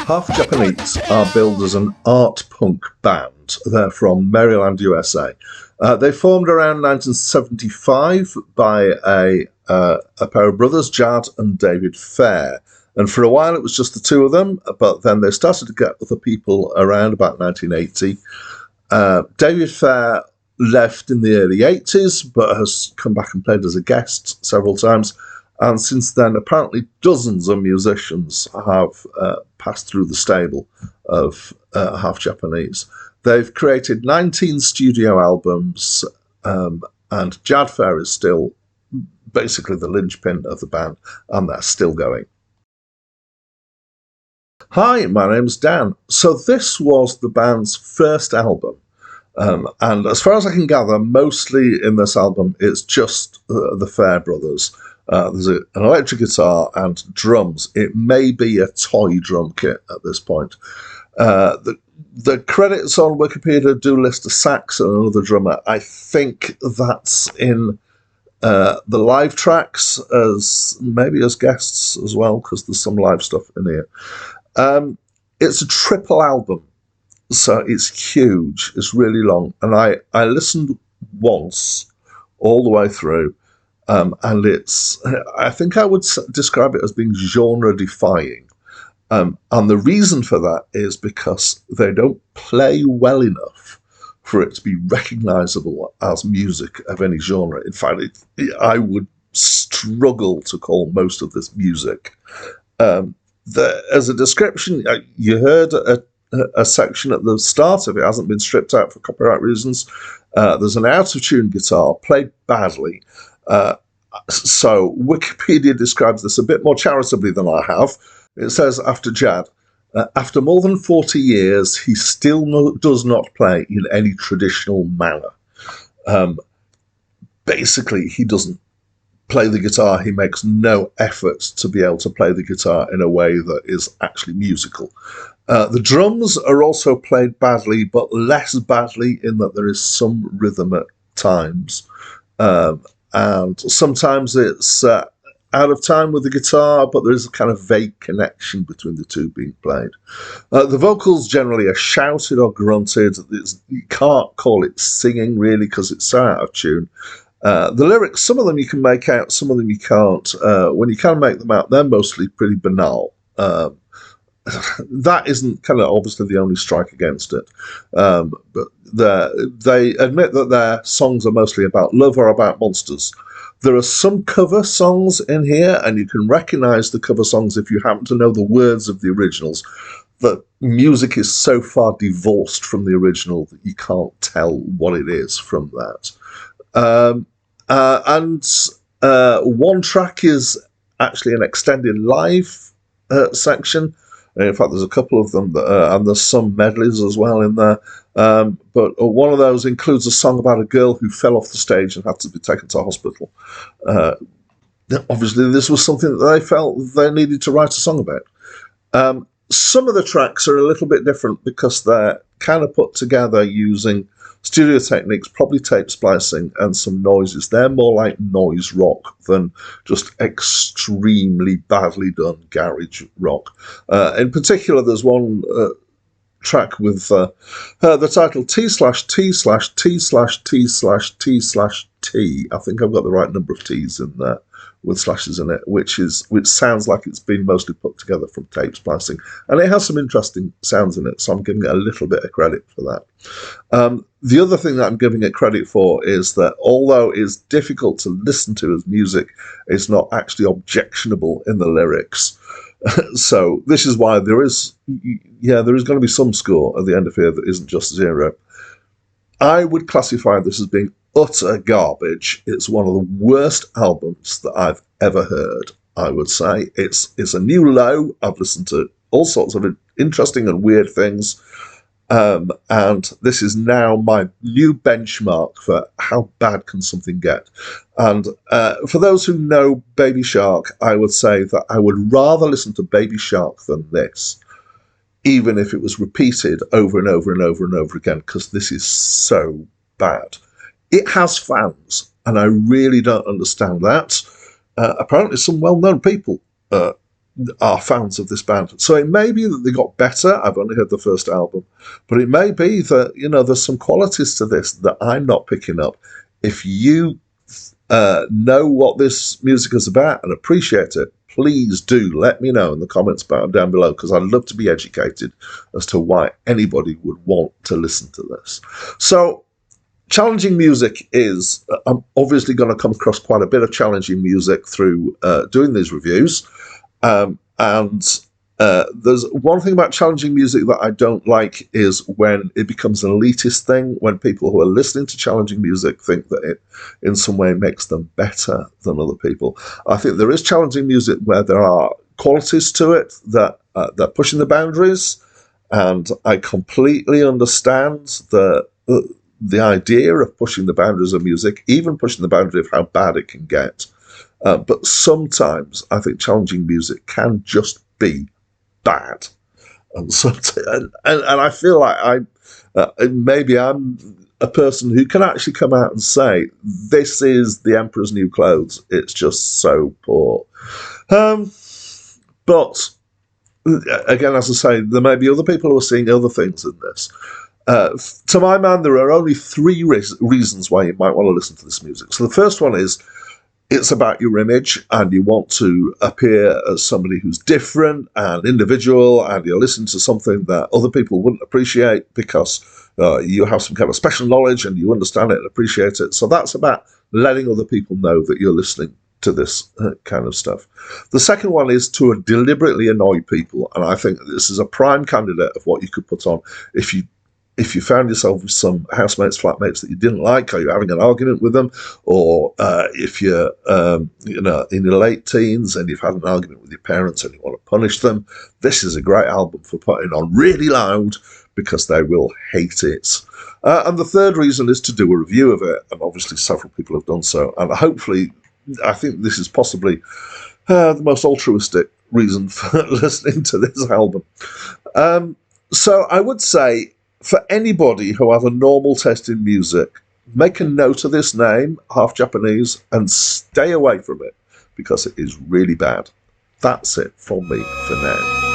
Half Japanese are billed as an art punk band. They're from Maryland, USA. They formed around 1975 by a pair of brothers, Jad and David Fair. And for a while it was just the two of them, but then they started to get other people around about 1980. David Fair left in the early 80s, but has come back and played as a guest several times. And since then, apparently dozens of musicians have passed through the stable of Half Japanese. They've created 19 studio albums, and Jad Fair is still basically the linchpin of the band, and they're still going. Hi, my name's Dan. So this was the band's first album. And as far as I can gather, mostly in this album, it's just the Fair brothers. There's an electric guitar and drums. It may be a toy drum kit at this point. The credits on Wikipedia do list a sax and another drummer. I think that's in the live tracks as maybe as guests as well, because there's some live stuff in here. It's a triple album, so it's huge. It's really long, and I listened once all the way through. And it's, I think I would describe it as being genre-defying. And the reason for that is because they don't play well enough for it to be recognizable as music of any genre. In fact, I would struggle to call most of this music. As a description, you heard a section at the start of it hasn't been stripped out for copyright reasons. There's an out-of-tune guitar played badly. So Wikipedia describes this a bit more charitably than I have. It says, after Jad, after more than 40 years, he still does not play in any traditional manner. Basically, he doesn't play the guitar. He makes no effort to be able to play the guitar in a way that is actually musical. The drums are also played badly, but less badly in that there is some rhythm at times. And sometimes it's out of time with the guitar, but there is a kind of vague connection between the two being played. The vocals generally are shouted or grunted. You can't call it singing, really, because it's so out of tune. The lyrics, some of them you can make out, some of them you can't. When you can make them out, they're mostly pretty banal. That isn't kind of obviously the only strike against it. But they admit that their songs are mostly about love or about monsters. There are some cover songs in here, and you can recognize the cover songs if you happen to know the words of the originals. The music is so far divorced from the original that you can't tell what it is from that. One track is actually an extended live section. In fact, there's a couple of them, and there's some medleys as well in there. But one of those includes a song about a girl who fell off the stage and had to be taken to hospital. Obviously, this was something that they felt they needed to write a song about. Some of the tracks are a little bit different because they're kind of put together using studio techniques, probably tape splicing and some noises. They're more like noise rock than just extremely badly done garage rock. In particular, there's one track with the title T/T/T/T/T/T. I think I've got the right number of T's in there with slashes in it, which sounds like it's been mostly put together from tape splicing, and it has some interesting sounds in it, so I'm giving it a little bit of credit for that. The other thing that I'm giving it credit for is that although it's difficult to listen to as music, it's not actually objectionable in the lyrics. So this is why there is going to be some score at the end of here that isn't just zero. I would classify this as being utter garbage. It's one of the worst albums that I've ever heard, I would say. It's a new low. I've listened to all sorts of interesting and weird things. And this is now my new benchmark for how bad can something get. And for those who know Baby Shark, I would say that I would rather listen to Baby Shark than this, even if it was repeated over and over and over and over again, because this is so bad. It has fans, and I really don't understand that. Apparently some well-known people are fans of this band. So it may be that they got better. I've only heard the first album, but it may be that, there's some qualities to this that I'm not picking up. If you know what this music is about and appreciate it, please do let me know in the comments down below, because I'd love to be educated as to why anybody would want to listen to this. So challenging music is, I'm obviously going to come across quite a bit of challenging music through doing these reviews. There's one thing about challenging music that I don't like is when it becomes an elitist thing, when people who are listening to challenging music think that it in some way makes them better than other people. I think there is challenging music where there are qualities to it that they're pushing the boundaries, and I completely understand the idea of pushing the boundaries of music, even pushing the boundary of how bad it can get. But sometimes I think challenging music can just be bad, and I feel like maybe I'm a person who can actually come out and say this is the Emperor's New Clothes. It's just so poor. But again, as I say, there may be other people who are seeing other things in this. To my mind, there are only three reasons why you might want to listen to this music. So the first one is, it's about your image, and you want to appear as somebody who's different and individual, and you're listening to something that other people wouldn't appreciate because you have some kind of special knowledge and you understand it and appreciate it. So that's about letting other people know that you're listening to this kind of stuff. The second one is to deliberately annoy people, and I think this is a prime candidate of what you could put on if you found yourself with some housemates, flatmates that you didn't like, or you're having an argument with them, or if you're in your late teens and you've had an argument with your parents and you want to punish them, this is a great album for putting on really loud, because they will hate it. And the third reason is to do a review of it, and obviously several people have done so. And hopefully, I think this is possibly the most altruistic reason for listening to this album. So I would say, for anybody who has a normal taste in music, make a note of this name, Half Japanese, and stay away from it, because it is really bad. That's it from me for now.